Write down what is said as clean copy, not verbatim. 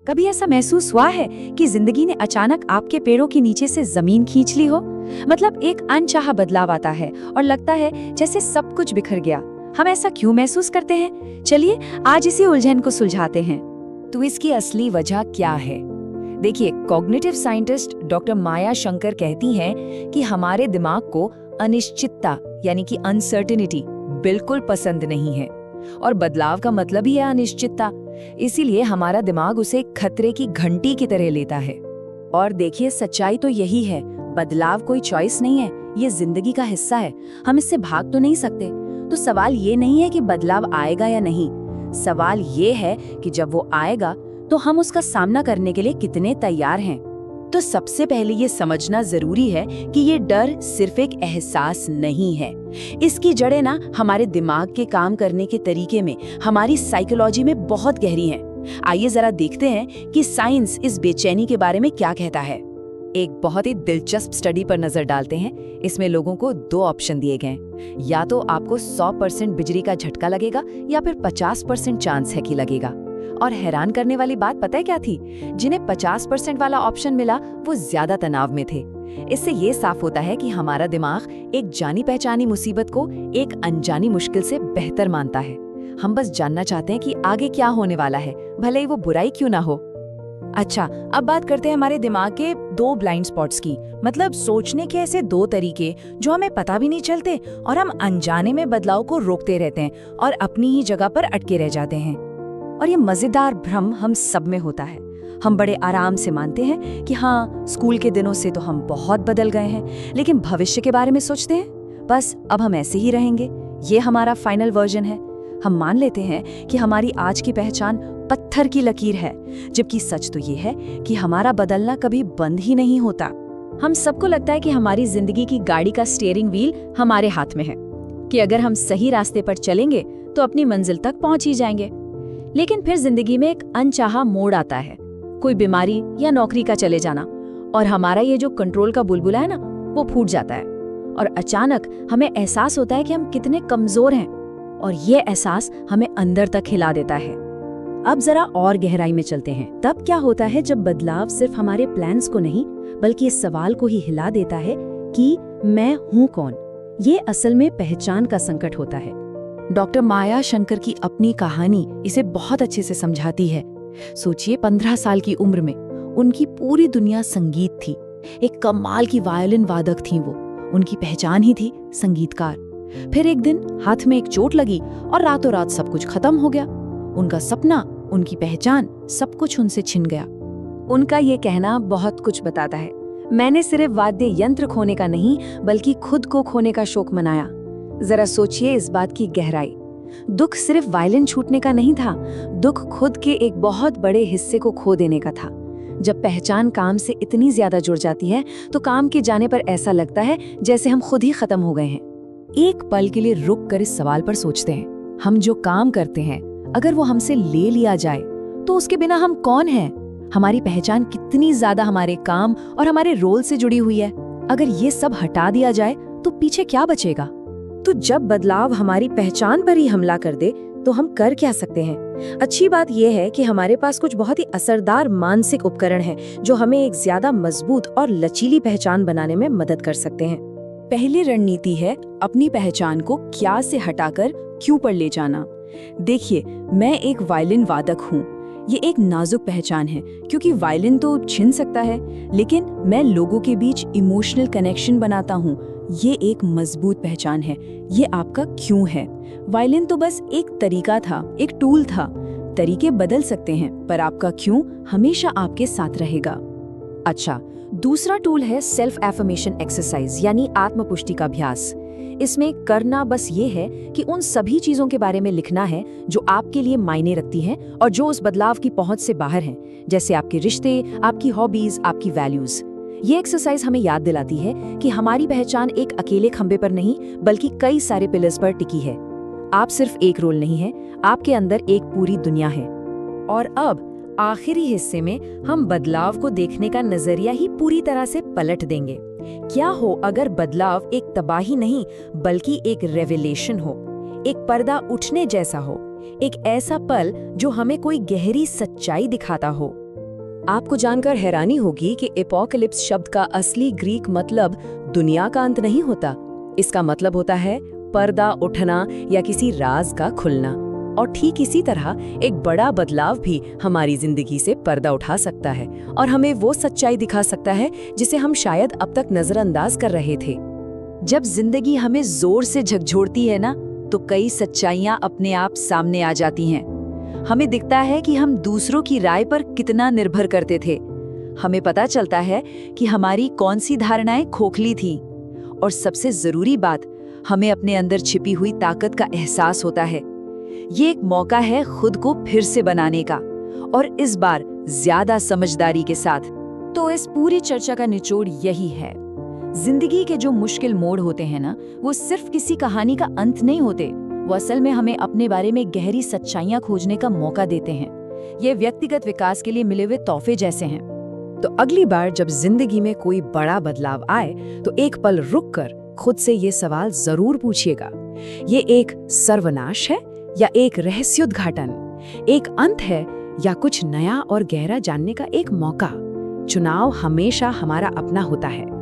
कभी ऐसा महसूस हुआ है कि जिंदगी ने अचानक आपके पैरों के नीचे से जमीन खींच ली हो? मतलब एक अनचाहा बदलाव आता है और लगता है जैसे सब कुछ बिखर गया। हम ऐसा क्यों महसूस करते हैं? चलिए आज इसी उलझन को सुलझाते हैं। तो इसकी असली वजह क्या है? देखिए, कॉग्निटिव साइंटिस्ट डॉक्टर माया शंकर कहती हैं कि हमारे दिमाग को अनिश्चितता यानी कि अनसर्टेनिटी बिल्कुल पसंद नहीं है, और बदलाव का मतलब ही है अनिश्चितता। इसीलिए हमारा दिमाग उसे खतरे की घंटी की तरह लेता है। और देखिए, सच्चाई तो यही है, बदलाव कोई चॉइस नहीं है, ये जिंदगी का हिस्सा है। हम इससे भाग तो नहीं सकते। तो सवाल ये नहीं है कि बदलाव आएगा या नहीं, सवाल ये है कि जब वो आएगा तो हम उसका सामना करने के लिए कितने तैयार हैं। तो सबसे पहले ये समझना जरूरी है कि ये डर सिर्फ एक एहसास नहीं है। इसकी जड़ें ना हमारे दिमाग के काम करने के तरीके में, हमारी साइकोलॉजी में बहुत गहरी हैं। आइए जरा देखते हैं कि साइंस इस बेचैनी के बारे में क्या कहता है। एक बहुत ही दिलचस्प स्टडी पर नजर डालते हैं। इसमें लोगों को 2 ऑप्शन दिए गए, या तो आपको 100% बिजली का झटका लगेगा या फिर 50% चांस है कि लगेगा। और हैरान करने वाली बात पता है क्या थी? जिन्हें 50% वाला ऑप्शन मिला वो ज्यादा तनाव में थे। इससे ये साफ होता है कि हमारा दिमाग एक जानी पहचानी मुसीबत को एक अनजानी मुश्किल से बेहतर मानता है। हम बस जानना चाहते हैं कि आगे क्या होने वाला है, भले ही वो बुराई क्यों ना हो। अच्छा, अब बात करते हैं हमारे दिमाग के 2 ब्लाइंड स्पॉट्स की, मतलब सोचने के ऐसे 2 तरीके जो हमें पता भी नहीं चलते और हम अनजाने में बदलाव को रोकते रहते हैं और अपनी ही जगह पर अटके रह जाते हैं। और ये मजेदार भ्रम हम सब में होता है। हम बड़े आराम से मानते हैं कि हाँ, स्कूल के दिनों से तो हम बहुत बदल गए हैं, लेकिन भविष्य के बारे में सोचते हैं बस अब हम ऐसे ही रहेंगे, ये हमारा फाइनल वर्जन है। हम मान लेते हैं कि हमारी आज की पहचान पत्थर की लकीर है, जबकि सच तो ये है कि हमारा बदलना कभी बंद ही नहीं होता। हम सबको लगता है कि हमारी जिंदगी की गाड़ी का स्टीयरिंग व्हील हमारे हाथ में है, कि अगर हम सही रास्ते पर चलेंगे तो अपनी मंजिल तक पहुंच ही जाएंगे। लेकिन फिर जिंदगी में एक अनचाहा मोड़ आता है, कोई बीमारी या नौकरी का चले जाना, और हमारा ये जो कंट्रोल का बुलबुला है ना, वो फूट जाता है। और अचानक हमें एहसास होता है कि हम कितने कमजोर हैं, और ये एहसास हमें अंदर तक हिला देता है। अब जरा और गहराई में चलते हैं। तब क्या होता है जब बदलाव सिर्फ हमारे प्लान्स को नहीं बल्कि इस सवाल को ही हिला देता है कि मैं हूं कौन? ये असल में पहचान का संकट होता है। डॉक्टर माया शंकर की अपनी कहानी इसे बहुत अच्छे से समझाती है। सोचिए, 15 साल की उम्र में उनकी पूरी दुनिया संगीत थी। एक कमाल की वायलिन वादक थी वो, उनकी पहचान ही थी संगीतकार। फिर एक दिन हाथ में एक चोट लगी और रातों रात सब कुछ खत्म हो गया। उनका सपना, उनकी पहचान, सब कुछ उनसे छिन गया। उनका ये कहना बहुत कुछ बताता है। मैंने सिर्फ वाद्य यंत्र खोने का नहीं बल्कि खुद को खोने का शौक मनाया। जरा सोचिए इस बात की गहराई। दुख सिर्फ वायलिन छूटने का नहीं था, दुख खुद के एक बहुत बड़े हिस्से को खो देने का था। जब पहचान काम से इतनी ज्यादा जुड़ जाती है तो काम के जाने पर ऐसा लगता है जैसे हम खुद ही खत्म हो गए हैं। एक पल के लिए रुक कर इस सवाल पर सोचते हैं, हम जो काम करते हैं अगर वो हमसे ले लिया जाए तो उसके बिना हम कौन हैं? हमारी पहचान कितनी ज्यादा हमारे काम और हमारे रोल से जुड़ी हुई है। अगर ये सब हटा दिया जाए तो पीछे क्या बचेगा? तो जब बदलाव हमारी पहचान पर ही हमला कर दे तो हम कर क्या सकते हैं? अच्छी बात यह है कि हमारे पास कुछ बहुत ही असरदार मानसिक उपकरण हैं जो हमें एक ज्यादा मजबूत और लचीली पहचान बनाने में मदद कर सकते हैं। पहली रणनीति है अपनी पहचान को क्या से हटाकर क्यों पर ले जाना। देखिए, मैं एक वायलिन वादक हूँ, ये एक नाजुक पहचान है क्योंकि वायलिन तो छिन सकता है, लेकिन मैं लोगों के बीच इमोशनल कनेक्शन बनाता हूँ, ये एक मजबूत पहचान है। ये आपका क्यों है। वायलिन तो बस एक तरीका था, एक टूल था। तरीके बदल सकते हैं पर आपका क्यों हमेशा आपके साथ रहेगा। अच्छा, दूसरा टूल है सेल्फ एफर्मेशन एक्सरसाइज यानी आत्मपुष्टि का अभ्यास। इसमें करना बस ये है कि उन सभी चीजों के बारे में लिखना है जो आपके लिए मायने रखती हैं और जो उस बदलाव की पहुंच से बाहर हैं, जैसे आपके रिश्ते, आपकी हॉबीज, आपकी वैल्यूज। ये एक्सरसाइज हमें याद दिलाती है कि हमारी पहचान एक अकेले खंबे पर नहीं बल्कि कई सारे पिलर्स पर टिकी है। आप सिर्फ एक रोल नहीं है, आपके अंदर एक पूरी दुनिया है। और अब आखिरी हिस्से में हम बदलाव को देखने का नजरिया ही पूरी तरह से पलट देंगे। क्या हो अगर बदलाव एक तबाही नहीं बल्कि एक रेवलेशन हो, एक पर्दा उठने जैसा हो, एक ऐसा पल जो हमें कोई गहरी सच्चाई दिखाता हो। आपको जानकर हैरानी होगी कि एपोकलिप्स शब्द का असली ग्रीक मतलब दुनिया का अंत नहीं होता। इसका मतलब होता है पर्दा उठना या किसी राज का खुलना। और ठीक इसी तरह एक बड़ा बदलाव भी हमारी जिंदगी से पर्दा उठा सकता है और हमें वो सच्चाई दिखा सकता है जिसे हम शायद अब तक नजरअंदाज कर रहे थे। जब जिंदगी हमें जोर से झकझोरती है ना, तो कई सच्चाइयां अपने आप सामने आ जाती हैं। हमें दिखता है कि हम दूसरों की राय पर कितना निर्भर करते थे। हमें पता चलता है कि हमारी कौन सी धारणाएं खोखली थीं। और सबसे जरूरी बात, हमें अपने अंदर छिपी हुई ताकत का एहसास होता है। ये एक मौका है खुद को फिर से बनाने का, और इस बार ज्यादा समझदारी के साथ। तो इस पूरी चर्चा का निचोड़ यही है, जिंदगी के जो मुश्किल मोड़ होते हैं ना, वो सिर्फ किसी कहानी का अंत नहीं होते, वो असल में हमें अपने बारे में गहरी सच्चाइयां खोजने का मौका देते हैं। ये व्यक्तिगत विकास के लिए मिले हुए तोहफे जैसे हैं। तो अगली बार जब जिंदगी में कोई बड़ा बदलाव आए, तो एक पल रुककर खुद से ये सवाल जरूर पूछिएगा, ये एक सर्वनाश है या एक रहस्योद्घाटन, एक अंत है या कुछ नया और गहरा जानने का एक मौका। चुनाव हमेशा हमारा अपना होता है।